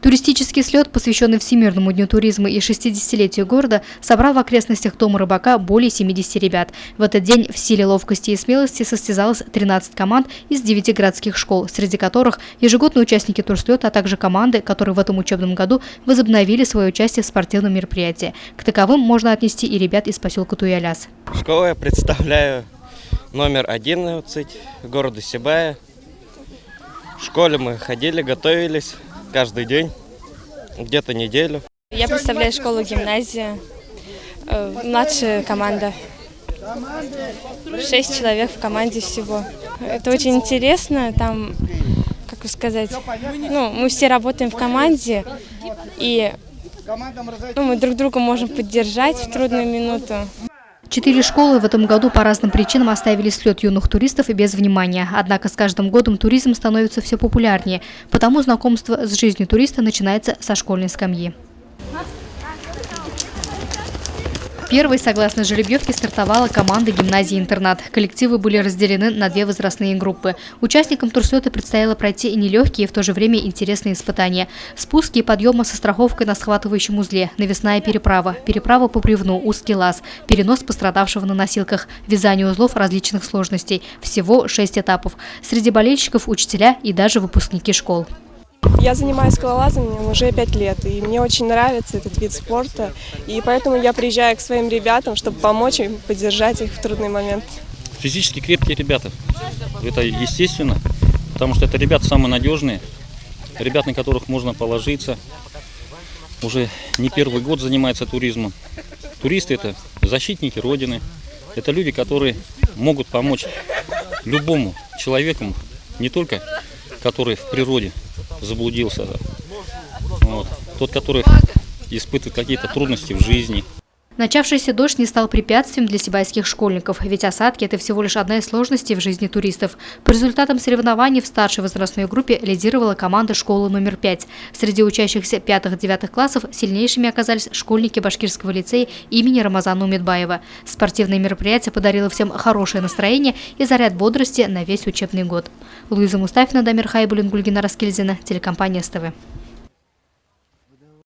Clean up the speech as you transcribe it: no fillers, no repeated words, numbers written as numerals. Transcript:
Туристический слет, посвященный Всемирному дню туризма и 60-летию города, собрал в окрестностях дома рыбака более 70 ребят. В этот день в силе ловкости и смелости состязалось 13 команд из 9 городских школ, среди которых ежегодные участники турслета, а также команды, которые в этом учебном году возобновили свое участие в спортивном мероприятии. К таковым можно отнести и ребят из поселка Туяляс. Школу я представляю номер 11 города Сибая. В школе мы ходили, готовились каждый день, где-то неделю. Я представляю школу-гимназию, младшая команда. 6 человек в команде всего. Это очень интересно, там, как бы сказать, мы все работаем в команде, и мы друг друга можем поддержать в трудную минуту. 4 школы в этом году по разным причинам оставили слет юных туристов и без внимания. Однако с каждым годом туризм становится все популярнее, потому знакомство с жизнью туриста начинается со школьной скамьи. Первой, согласно жеребьевке, стартовала команда гимназии-интернат. Коллективы были разделены на 2 возрастные группы. Участникам турслета предстояло пройти нелегкие и в то же время интересные испытания. Спуски и подъемы со страховкой на схватывающем узле, навесная переправа, переправа по бревну, узкий лаз, перенос пострадавшего на носилках, вязание узлов различных сложностей. Всего 6 этапов. Среди болельщиков учителя и даже выпускники школ. Я занимаюсь скалолазанием уже 5 лет, и мне очень нравится этот вид спорта, и поэтому я приезжаю к своим ребятам, чтобы помочь им, поддержать их в трудный момент. Физически крепкие ребята, это естественно, потому что это ребята самые надежные, ребята, на которых можно положиться, уже не первый год занимаются туризмом. Туристы – это защитники Родины, это люди, которые могут помочь любому человеку, не только который в природе заблудился, тот, который испытывает какие-то трудности в жизни. Начавшийся дождь не стал препятствием для сибайских школьников, ведь осадки – это всего лишь одна из сложностей в жизни туристов. По результатам соревнований в старшей возрастной группе лидировала команда школы номер 5. Среди учащихся 5-9 классов сильнейшими оказались школьники Башкирского лицея имени Рамазана Умедбаева. Спортивное мероприятие подарило всем хорошее настроение и заряд бодрости на весь учебный год. Луиза Мустафина, Дамир Хайбулин, Гульгина Раскильдина, телекомпания СТВ.